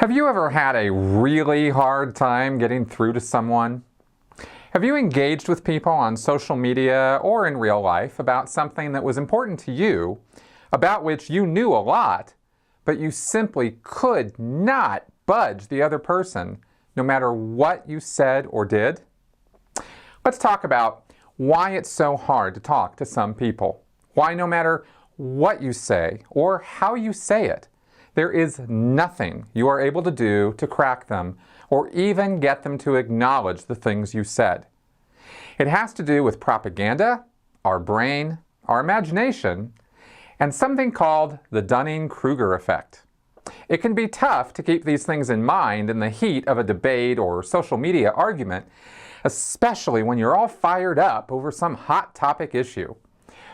Have you ever had a really hard time getting through to someone? Have you engaged with people on social media or in real life about something that was important to you, about which you knew a lot, but you simply could not budge the other person, no matter what you said or did? Let's talk about why it's so hard to talk to some people. Why no matter what you say or how you say it, there is nothing you are able to do to crack them or even get them to acknowledge the things you said. It has to do with propaganda, our brain, our imagination, and something called the Dunning-Kruger effect. It can be tough to keep these things in mind in the heat of a debate or social media argument, especially when you're all fired up over some hot topic issue.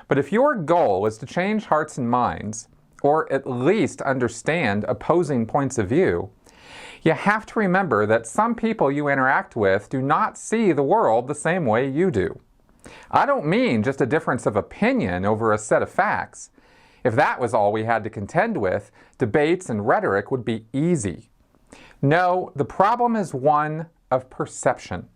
But if your goal is to change hearts and minds, or at least understand opposing points of view, you have to remember that some people you interact with do not see the world the same way you do. I don't mean just a difference of opinion over a set of facts. If that was all we had to contend with, debates and rhetoric would be easy. No, the problem is one of perception.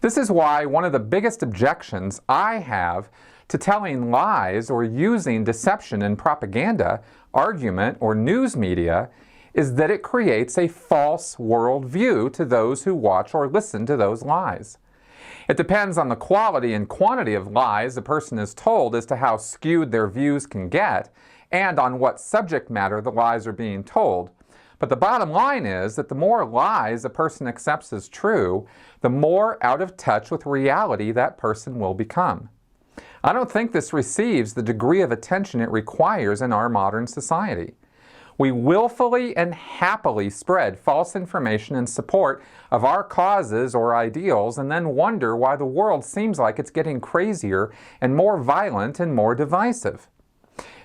This is why one of the biggest objections I have to telling lies or using deception in propaganda, argument, or news media is that it creates a false worldview to those who watch or listen to those lies. It depends on the quality and quantity of lies a person is told as to how skewed their views can get, and on what subject matter the lies are being told. But the bottom line is that the more lies a person accepts as true, the more out of touch with reality that person will become. I don't think this receives the degree of attention it requires in our modern society. We willfully and happily spread false information in support of our causes or ideals and then wonder why the world seems like it's getting crazier and more violent and more divisive.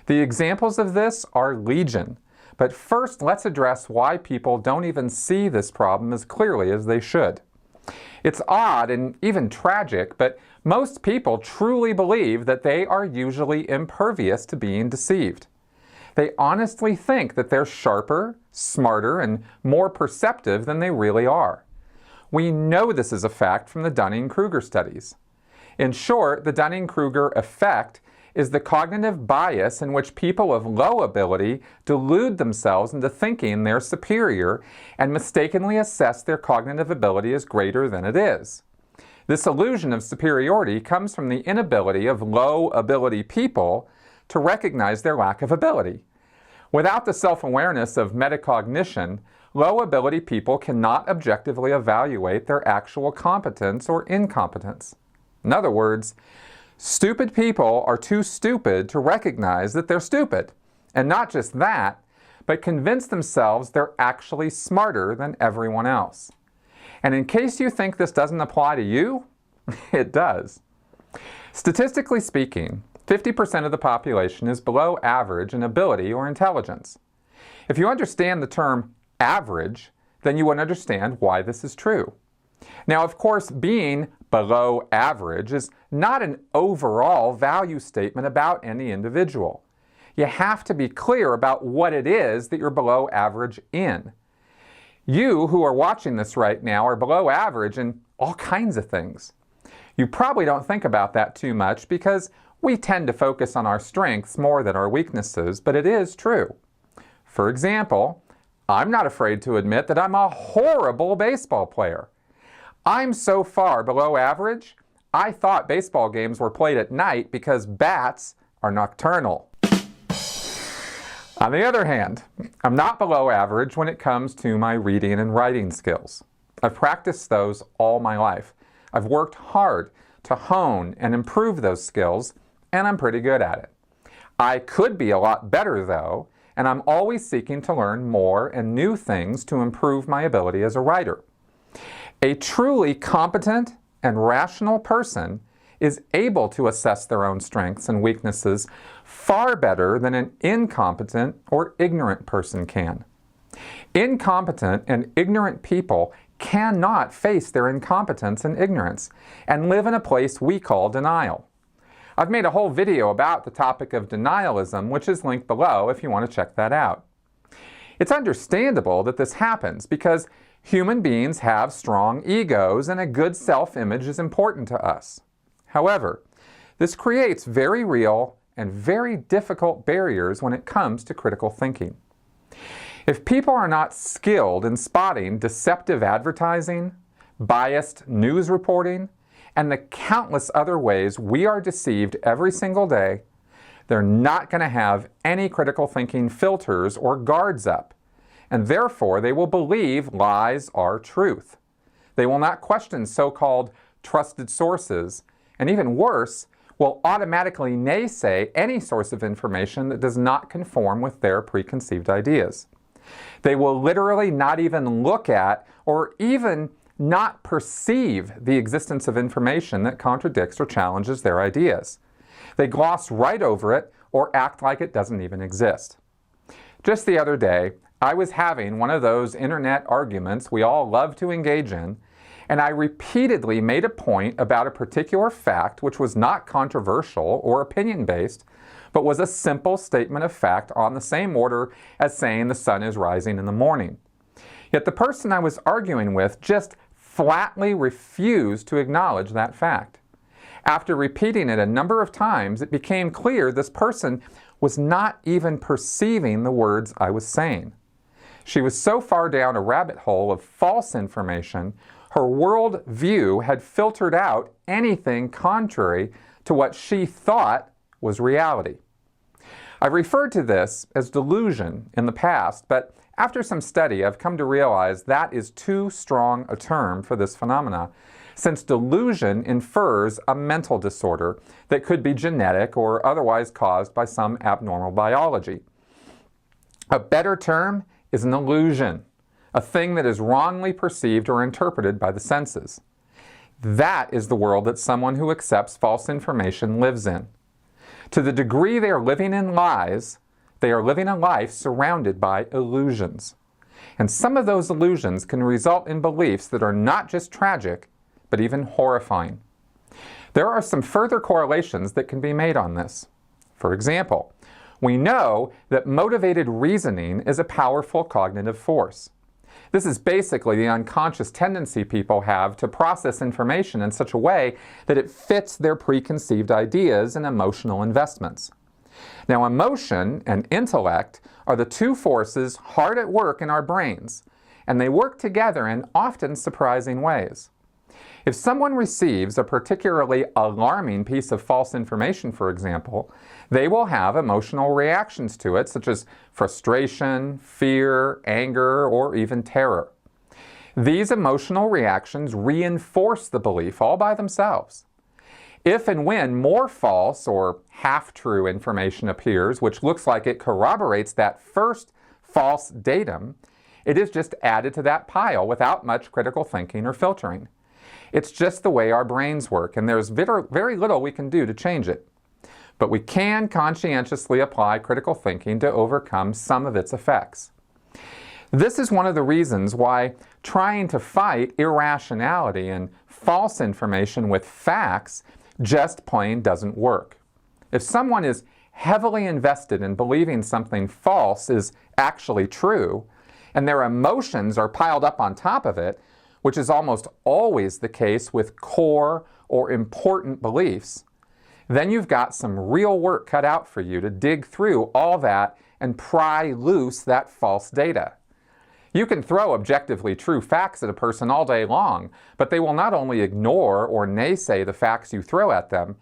The examples of this are legion. But first, let's address why people don't even see this problem as clearly as they should. It's odd and even tragic, but most people truly believe that they are usually impervious to being deceived. They honestly think that they're sharper, smarter, and more perceptive than they really are. We know this is a fact from the Dunning-Kruger studies. In short, the Dunning-Kruger effect is the cognitive bias in which people of low ability delude themselves into thinking they're superior and mistakenly assess their cognitive ability as greater than it is. This illusion of superiority comes from the inability of low ability people to recognize their lack of ability. Without the self-awareness of metacognition, low ability people cannot objectively evaluate their actual competence or incompetence. In other words, stupid people are too stupid to recognize that they're stupid. And not just that, but convince themselves they're actually smarter than everyone else. And in case you think this doesn't apply to you, it does. Statistically speaking, 50% of the population is below average in ability or intelligence. If you understand the term average, then you would understand why this is true. Now, of course, being below average is not an overall value statement about any individual. You have to be clear about what it is that you're below average in. You who are watching this right now are below average in all kinds of things. You probably don't think about that too much because we tend to focus on our strengths more than our weaknesses, but it is true. For example, I'm not afraid to admit that I'm a horrible baseball player. I'm so far below average, I thought baseball games were played at night because bats are nocturnal. On the other hand, I'm not below average when it comes to my reading and writing skills. I've practiced those all my life. I've worked hard to hone and improve those skills, and I'm pretty good at it. I could be a lot better though, and I'm always seeking to learn more and new things to improve my ability as a writer. A truly competent and rational person is able to assess their own strengths and weaknesses far better than an incompetent or ignorant person can. Incompetent and ignorant people cannot face their incompetence and ignorance and live in a place we call denial. I've made a whole video about the topic of denialism, which is linked below if you want to check that out. It's understandable that this happens because human beings have strong egos and a good self-image is important to us. However, this creates very real and very difficult barriers when it comes to critical thinking. If people are not skilled in spotting deceptive advertising, biased news reporting, and the countless other ways we are deceived every single day, they're not going to have any critical thinking filters or guards up, and therefore they will believe lies are truth. They will not question so-called trusted sources, and even worse, will automatically naysay any source of information that does not conform with their preconceived ideas. They will literally not even look at or even not perceive the existence of information that contradicts or challenges their ideas. They gloss right over it or act like it doesn't even exist. Just the other day, I was having one of those internet arguments we all love to engage in, and I repeatedly made a point about a particular fact which was not controversial or opinion-based, but was a simple statement of fact on the same order as saying the sun is rising in the morning. Yet the person I was arguing with just flatly refused to acknowledge that fact. After repeating it a number of times, it became clear this person was not even perceiving the words I was saying. She was so far down a rabbit hole of false information, her world view had filtered out anything contrary to what she thought was reality. I've referred to this as delusion in the past, but after some study, I've come to realize that is too strong a term for this phenomena, since delusion infers a mental disorder that could be genetic or otherwise caused by some abnormal biology. A better term is an illusion, a thing that is wrongly perceived or interpreted by the senses. That is the world that someone who accepts false information lives in. To the degree they are living in lies, they are living a life surrounded by illusions. And some of those illusions can result in beliefs that are not just tragic, but even horrifying. There are some further correlations that can be made on this. For example, we know that motivated reasoning is a powerful cognitive force. This is basically the unconscious tendency people have to process information in such a way that it fits their preconceived ideas and emotional investments. Now, emotion and intellect are the two forces hard at work in our brains, and they work together in often surprising ways. If someone receives a particularly alarming piece of false information, for example, they will have emotional reactions to it, such as frustration, fear, anger, or even terror. These emotional reactions reinforce the belief all by themselves. If and when more false or half-true information appears, which looks like it corroborates that first false datum, it is just added to that pile without much critical thinking or filtering. It's just the way our brains work, and there's very little we can do to change it. But we can conscientiously apply critical thinking to overcome some of its effects. This is one of the reasons why trying to fight irrationality and false information with facts just plain doesn't work. If someone is heavily invested in believing something false is actually true, and their emotions are piled up on top of it, which is almost always the case with core or important beliefs, then you've got some real work cut out for you to dig through all that and pry loose that false data. You can throw objectively true facts at a person all day long, but they will not only ignore or naysay the facts you throw at them,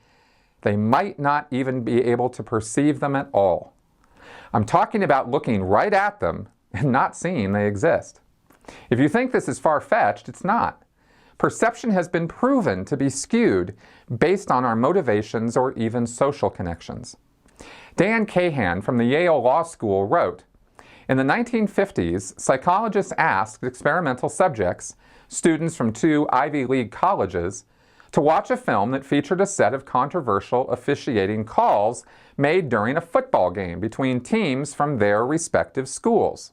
they might not even be able to perceive them at all. I'm talking about looking right at them and not seeing they exist. If you think this is far-fetched, it's not. Perception has been proven to be skewed based on our motivations or even social connections. Dan Kahan from the Yale Law School wrote, "In the 1950s, psychologists asked experimental subjects, students from 2 Ivy League colleges, to watch a film that featured a set of controversial officiating calls made during a football game between teams from their respective schools.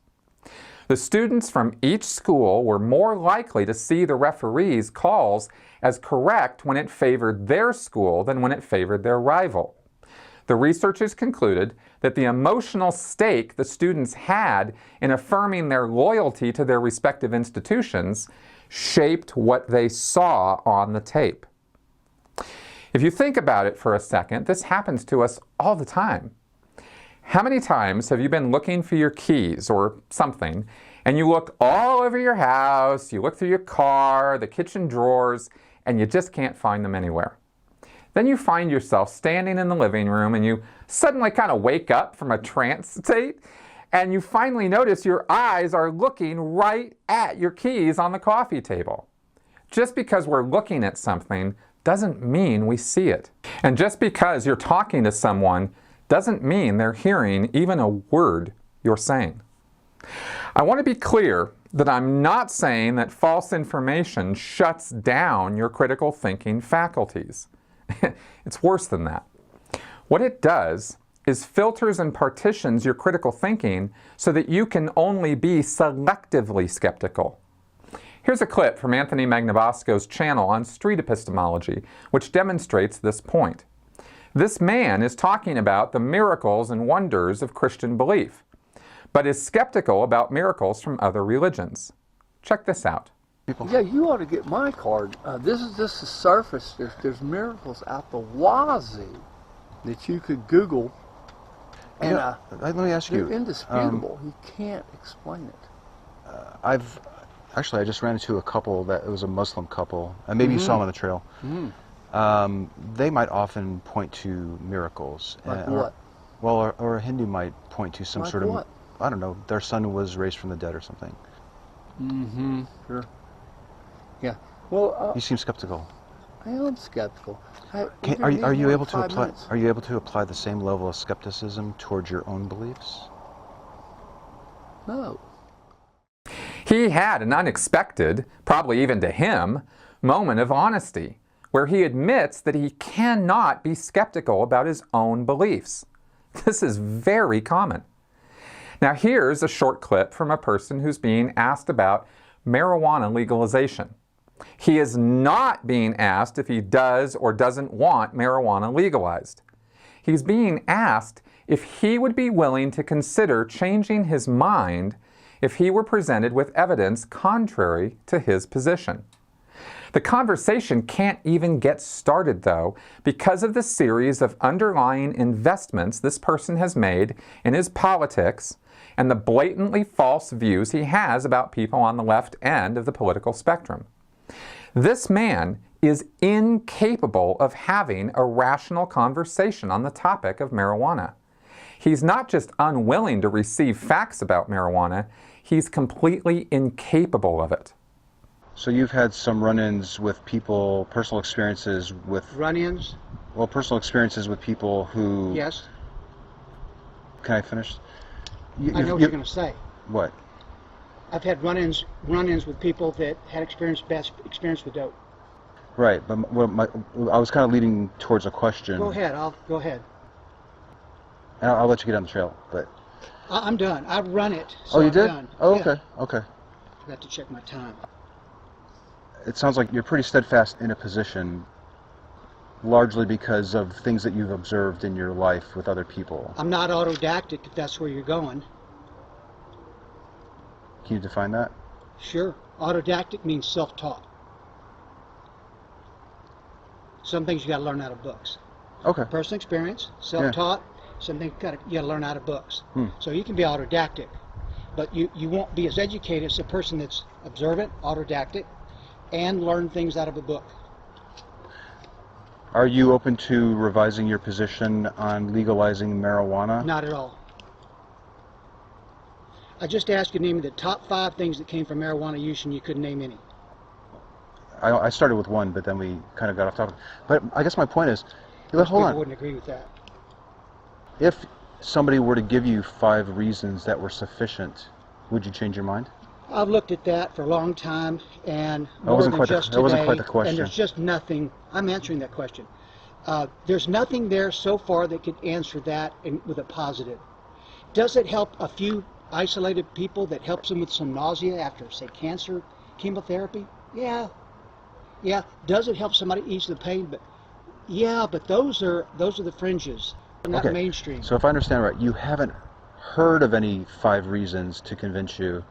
The students from each school were more likely to see the referee's calls as correct when it favored their school than when it favored their rival. The researchers concluded that the emotional stake the students had in affirming their loyalty to their respective institutions shaped what they saw on the tape. If you think about it for a second, this happens to us all the time. How many times have you been looking for your keys or something, and you look all over your house, you look through your car, the kitchen drawers, and you just can't find them anywhere? Then you find yourself standing in the living room and you suddenly kind of wake up from a trance state, and you finally notice your eyes are looking right at your keys on the coffee table. Just because we're looking at something doesn't mean we see it. And just because you're talking to someone doesn't mean they're hearing even a word you're saying. I want to be clear that I'm not saying that false information shuts down your critical thinking faculties. It's worse than that. What it does is filters and partitions your critical thinking so that you can only be selectively skeptical. Here's a clip from Anthony Magnabosco's channel on street epistemology, which demonstrates this point. This man is talking about the miracles and wonders of Christian belief, but is skeptical about miracles from other religions. Check this out. Yeah, you ought to get my card. This is just the surface. There's miracles out the wazoo that you could Google. And let me ask you. They're indisputable. You can't explain it. I just ran into a couple that it was a Muslim couple, and maybe you saw them on the trail. They might often point to miracles. Like what? Or a Hindu might point to some like sort of, what? I don't know, their son was raised from the dead or something. Sure. Yeah. Well, You seem skeptical. I am skeptical. Are you able to apply the same level of skepticism towards your own beliefs? No. He had an unexpected, probably even to him, moment of honesty, where he admits that he cannot be skeptical about his own beliefs. This is very common. Now here's a short clip from a person who's being asked about marijuana legalization. He is not being asked if he does or doesn't want marijuana legalized. He's being asked if he would be willing to consider changing his mind if he were presented with evidence contrary to his position. The conversation can't even get started, though, because of the series of underlying investments this person has made in his politics and the blatantly false views he has about people on the left end of the political spectrum. This man is incapable of having a rational conversation on the topic of marijuana. He's not just unwilling to receive facts about marijuana, he's completely incapable of it. So you've had some run-ins with people, personal experiences with... Run-ins? Well, personal experiences with people who... Yes. Can I finish? I know what you're going to say. What? I've had run-ins with people that had bad experience with dope. Right, but I was kind of leading towards a question. Go ahead. Go ahead. I'll let you get on the trail, but... I'm done. I've run it. So you I'm did? Done. Oh, yeah. okay. I got to check my time. It sounds like you're pretty steadfast in a position, largely because of things that you've observed in your life with other people. I'm not autodactic, if that's where you're going. Can you define that? Sure. Autodactic means self-taught. Some things you got to learn out of books. Okay. Personal experience, self-taught. Some things you got to learn out of books. So you can be autodactic, but you won't be as educated as a person that's observant, autodactic, and learn things out of a book. Are you open to revising your position on legalizing marijuana? Not at all. I just asked you to name me the top 5 things that came from marijuana use, and you couldn't name any. I started with one, but then we kind of got off topic. But I guess my point is, hold on. People wouldn't agree with that. If somebody were to give you 5 reasons that were sufficient, would you change your mind? I've looked at that for a long time, and that wasn't quite the question. And there's just nothing. I'm answering that question. There's nothing there so far that could answer that with a positive. Does it help a few isolated people that helps them with some nausea after, say, cancer, chemotherapy? Yeah. Does it help somebody ease the pain? But yeah, but those are the fringes. not Okay. mainstream. So if I understand right, you haven't heard of any 5 reasons to convince you,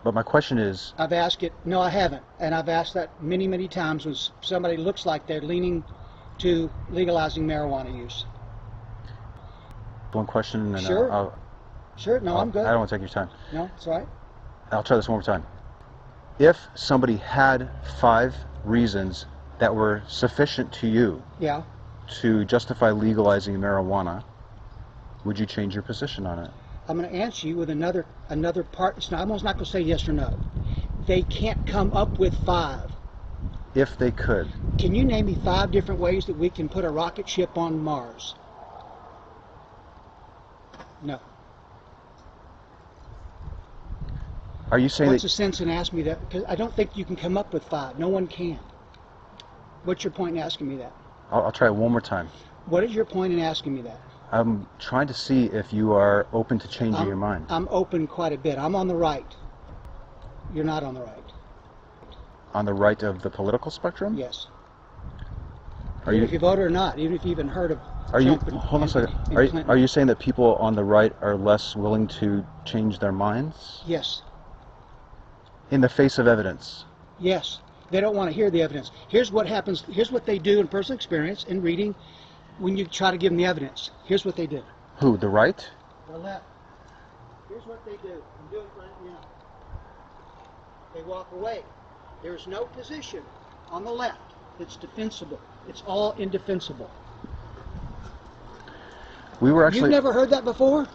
but my question is, I've asked it. No, I haven't. And I've asked that many, many times when somebody looks like they're leaning to legalizing marijuana use. one question, and Sure. Sure. No, I'm good. I don't want to take your time. No, it's all right. I'll try this one more time. If somebody had 5 reasons that were sufficient to you Yeah. to justify legalizing marijuana, would you change your position on it? I'm going to answer you with another part. It's not, I'm almost not going to say yes or no. They can't come up with 5. If they could. Can you name me 5 different ways that we can put a rocket ship on Mars? No. Are you saying What's that the sense in asking me that? Because I don't think you can come up with 5. No one can. What's your point in asking me that? I'll try it one more time. What is your point in asking me that? I'm trying to see if you are open to changing your mind. I'm open quite a bit. I'm on the right. You're not on the right. On the right of the political spectrum? Yes. Are Even you if you voted or not, even if you even heard of Are you Trump and- hold on a second? and Are Clinton. are you saying that people on the right are less willing to change their minds Yes. in the face of evidence? Yes. They don't want to hear the evidence. Here's what happens. Here's what they do in personal experience in reading when you try to give them the evidence. Here's what they do. Who, the right? The left. Here's what they do. I'm doing it right now. They walk away. There's no position on the left that's defensible. It's all indefensible. We were actually You've never heard that before?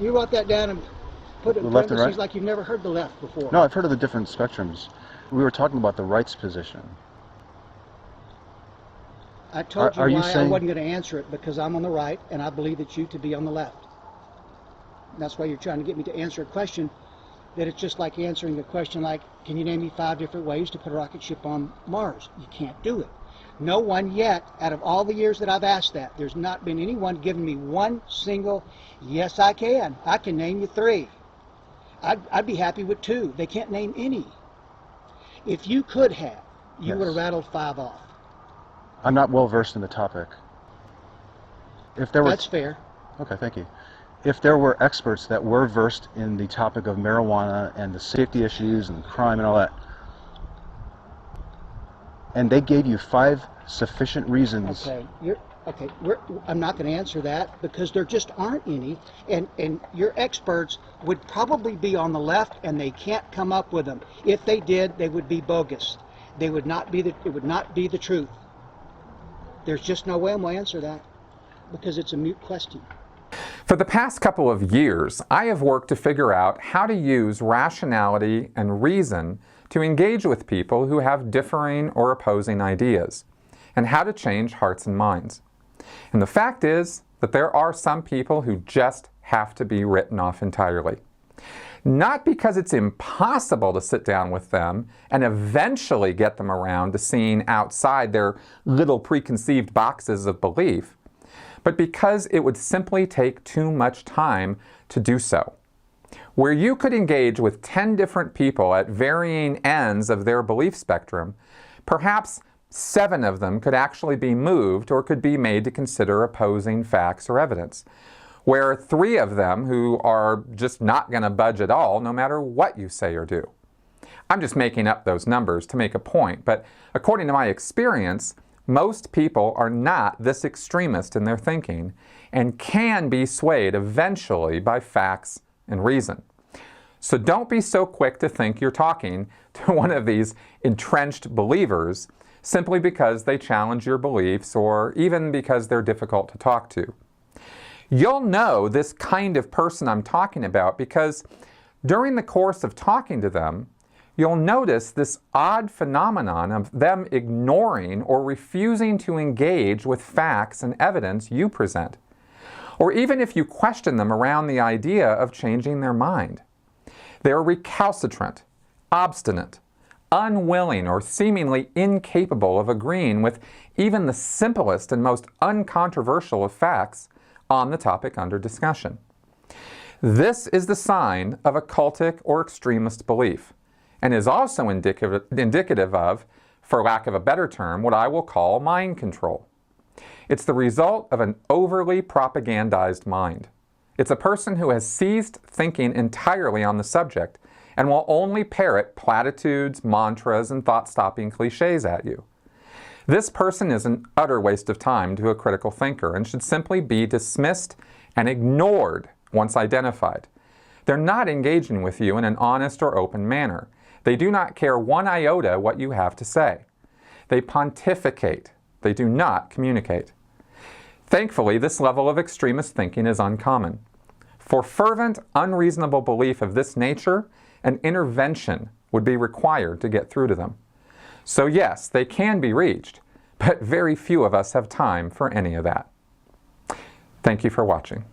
You wrote that down and put it in The left and parentheses right? like you've never heard the left before. No, I've heard of the different spectrums. We were talking about the right's position. I told you Are you why I saying- wasn't going to answer it, because I'm on the right and I believe that you to be on the left. That's why you're trying to get me to answer a question that it's just like answering a question like, can you name me 5 different ways to put a rocket ship on Mars? You can't do it. No one yet, out of all the years that I've asked that, there's not been anyone giving me one single, yes I can. I can name you 3. I'd be happy with 2. They can't name any. If you could have, you Yes. would have rattled 5 off. I'm not well versed in the topic. If there were That's fair. Okay, thank you. If there were experts that were versed in the topic of marijuana and the safety issues and crime and all that, and they gave you 5 sufficient reasons. Okay, I'm not going to answer that because there just aren't any, and your experts would probably be on the left, and they can't come up with them. If they did, they would be bogus. They would not be it would not be the truth. There's just no way I'm going to answer that because it's a mute question. For the past couple of years, I have worked to figure out how to use rationality and reason to engage with people who have differing or opposing ideas, and how to change hearts and minds. And the fact is that there are some people who just have to be written off entirely. Not because it's impossible to sit down with them and eventually get them around to seeing outside their little preconceived boxes of belief, but because it would simply take too much time to do so. Where you could engage with 10 different people at varying ends of their belief spectrum, perhaps 7 of them could actually be moved or could be made to consider opposing facts or evidence, where 3 of them who are just not going to budge at all no matter what you say or do. I'm just making up those numbers to make a point, but according to my experience, most people are not this extremist in their thinking and can be swayed eventually by facts and reason. So don't be so quick to think you're talking to one of these entrenched believers simply because they challenge your beliefs or even because they're difficult to talk to. You'll know this kind of person I'm talking about because during the course of talking to them, you'll notice this odd phenomenon of them ignoring or refusing to engage with facts and evidence you present, or even if you question them around the idea of changing their mind. They're recalcitrant, obstinate, unwilling, or seemingly incapable of agreeing with even the simplest and most uncontroversial of facts on the topic under discussion. This is the sign of a cultic or extremist belief, and is also indicative of, for lack of a better term, what I will call mind control. It's the result of an overly propagandized mind. It's a person who has ceased thinking entirely on the subject and will only parrot platitudes, mantras, and thought-stopping cliches at you. This person is an utter waste of time to a critical thinker and should simply be dismissed and ignored once identified. They're not engaging with you in an honest or open manner. They do not care one iota what you have to say. They pontificate. They do not communicate. Thankfully, this level of extremist thinking is uncommon. For fervent, unreasonable belief of this nature, an intervention would be required to get through to them. So yes, they can be reached, but very few of us have time for any of that. Thank you for watching.